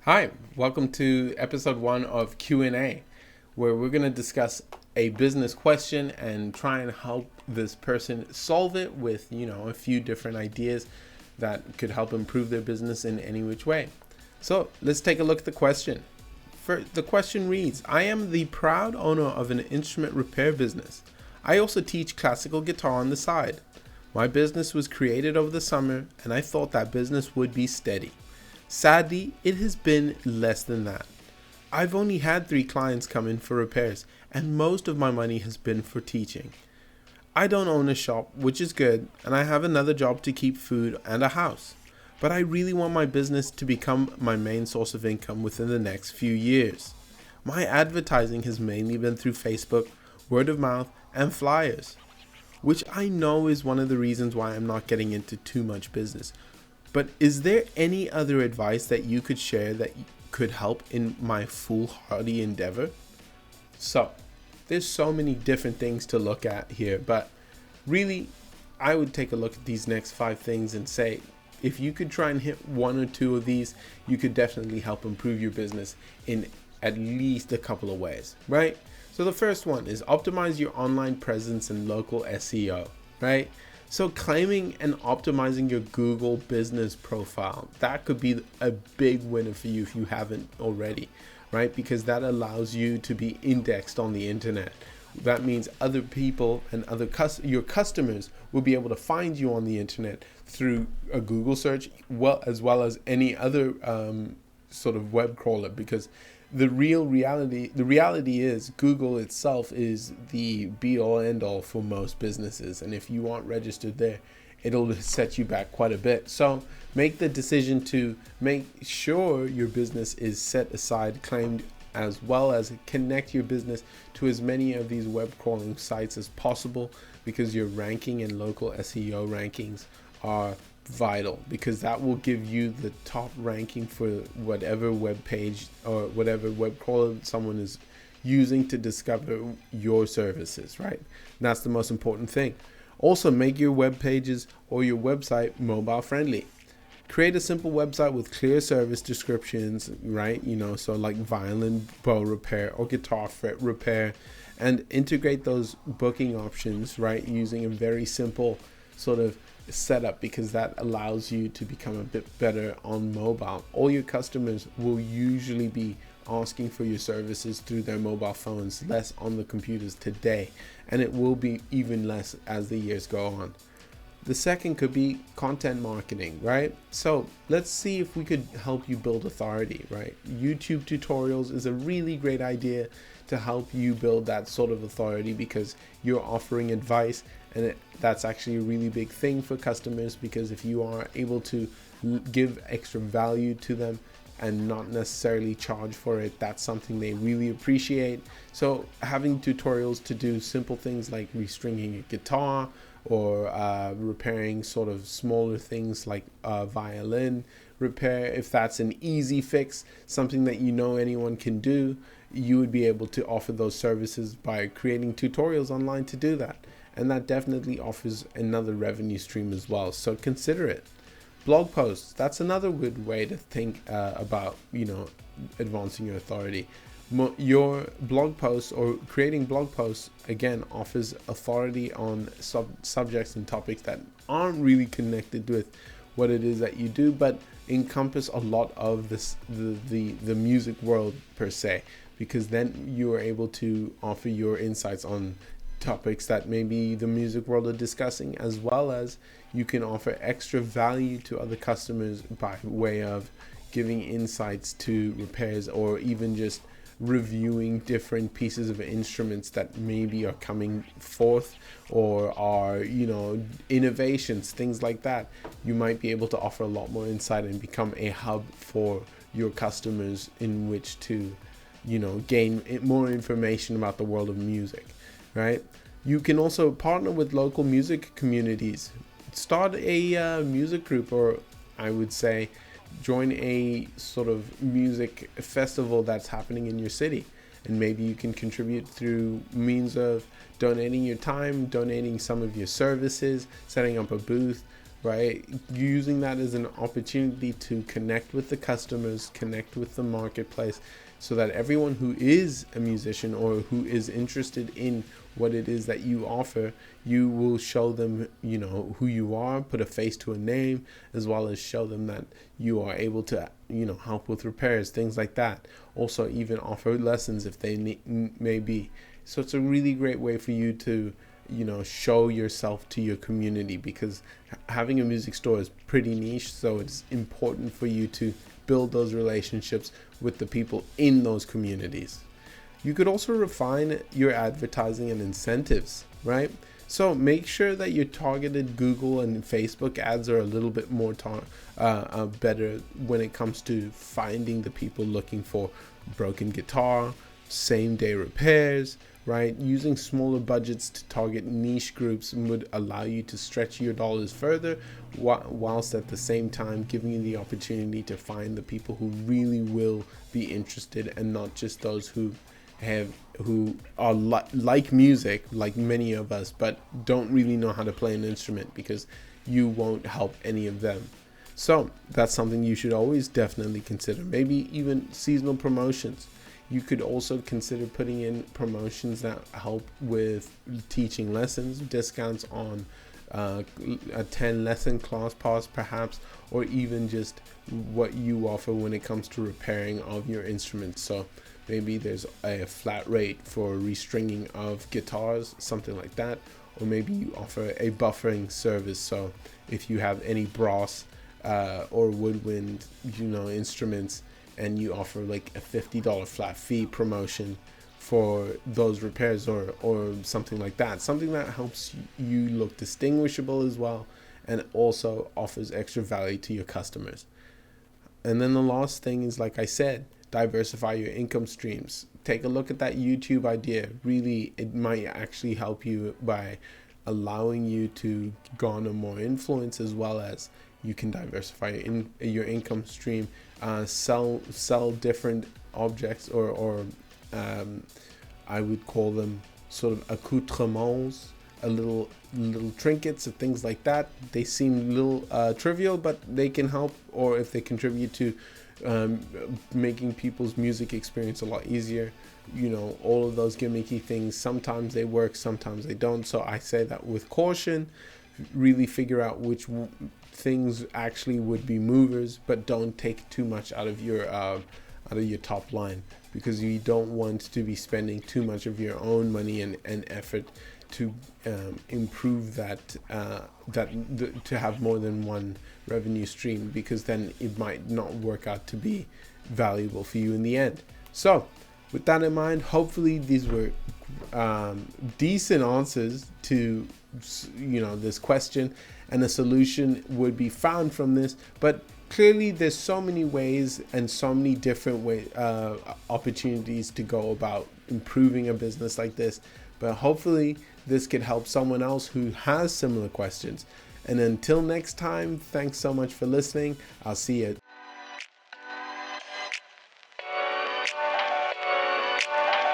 Hi, welcome to episode 1 of Q&A, where we're going to discuss a business question and try and help this person solve it with, a few different ideas that could help improve their business in any which way. So let's take a look at the question. The question reads, I am the proud owner of an instrument repair business. I also teach classical guitar on the side. My business was created over the summer and I thought that business would be steady. Sadly, it has been less than that. I've only had 3 clients come in for repairs, and most of my money has been for teaching. I don't own a shop, which is good, and I have another job to keep food and a house. But I really want my business to become my main source of income within the next few years. My advertising has mainly been through Facebook, word of mouth, and flyers, which I know is one of the reasons why I'm not getting into too much business. But is there any other advice that you could share that could help in my foolhardy endeavor? So, there's so many different things to look at here, but really, I would take a look at these next 5 things and say, if you could try and hit 1 or 2 of these, you could definitely help improve your business in at least a couple of ways, right? So the first one is optimize your online presence and local SEO, right? So claiming and optimizing your Google business profile, that could be a big winner for you if you haven't already, right? Because that allows you to be indexed on the internet. That means other people and your customers will be able to find you on the internet through a Google search, as well as any other sort of web crawler, because the reality is Google itself is the be all end all for most businesses. And if you aren't registered there, it'll set you back quite a bit. So make the decision to make sure your business is set aside, claimed, as well as connect your business to as many of these web crawling sites as possible, because your ranking and local SEO rankings are vital, because that will give you the top ranking for whatever web page or whatever web crawler someone is using to discover your services, right? And that's the most important thing. Also, make your web pages or your website mobile friendly. Create a simple website with clear service descriptions, right? So like violin bow repair or guitar fret repair, and integrate those booking options, right? Using a very simple sort of setup, because that allows you to become a bit better on mobile. All your customers will usually be asking for your services through their mobile phones, less on the computers today, and it will be even less as the years go on. The second could be content marketing, right? So let's see if we could help you build authority, right? YouTube tutorials is a really great idea to help you build that sort of authority, because you're offering advice, and that's actually a really big thing for customers, because if you are able to give extra value to them and not necessarily charge for it, that's something they really appreciate. So having tutorials to do simple things like restringing a guitar, or repairing sort of smaller things like violin repair, if that's an easy fix, something that anyone can do, you would be able to offer those services by creating tutorials online to do that. And that definitely offers another revenue stream as well. So consider it. Blog posts, that's another good way to think about, advancing your authority. Your blog posts or creating blog posts, again, offers authority on subjects and topics that aren't really connected with what it is that you do, but encompass a lot of the music world per se, because then you are able to offer your insights on topics that maybe the music world are discussing, as well as you can offer extra value to other customers by way of giving insights to repairs, or even just reviewing different pieces of instruments that maybe are coming forth, or are innovations, things like that. You might be able to offer a lot more insight and become a hub for your customers in which to gain more information about the world of music, right? You can also partner with local music communities. Start a music group, or I would say join a sort of music festival that's happening in your city, and maybe you can contribute through means of donating your time, donating some of your services, setting up a booth, right? Using that as an opportunity to connect with the customers, connect with the marketplace, so that everyone who is a musician or who is interested in what it is that you offer, you will show them, who you are, put a face to a name, as well as show them that you are able to, help with repairs, things like that. Also, even offer lessons if they may be. So it's a really great way for you to, show yourself to your community, because having a music store is pretty niche. So it's important for you to build those relationships with the people in those communities. You could also refine your advertising and incentives, right? So make sure that your targeted Google and Facebook ads are a little bit more better when it comes to finding the people looking for broken guitar, same day repairs, right? Using smaller budgets to target niche groups would allow you to stretch your dollars further, whilst at the same time giving you the opportunity to find the people who really will be interested, and not just those who are like music, like many of us, but don't really know how to play an instrument, because you won't help any of them. So that's something you should always definitely consider. Maybe even seasonal promotions. You could also consider putting in promotions that help with teaching lessons, discounts on a 10 lesson class pass perhaps, or even just what you offer when it comes to repairing of your instruments. So maybe there's a flat rate for restringing of guitars, something like that. Or maybe you offer a buffering service. So if you have any brass or woodwind, instruments, and you offer like a $50 flat fee promotion for those repairs, or something like that. Something that helps you look distinguishable as well, and also offers extra value to your customers. And then the last thing is, like I said, diversify your income streams. Take a look at that YouTube idea. Really, it might actually help you by allowing you to garner more influence, as well as you can diversify your income stream, sell different objects, or I would call them sort of accoutrements, a little trinkets and things like that. They seem a little trivial, but they can help, or if they contribute to making people's music experience a lot easier. All of those gimmicky things, sometimes they work, sometimes they don't. So I say that with caution. Really figure out which things actually would be movers, but don't take too much out of your top line, because you don't want to be spending too much of your own money and effort to improve to have more than one revenue stream, because then it might not work out to be valuable for you in the end. So with that in mind, hopefully these were decent answers to this question, and a solution would be found from this. But clearly there's so many ways and so many different opportunities to go about improving a business like this. But hopefully this could help someone else who has similar questions. And until next time, thanks so much for listening. I'll see you.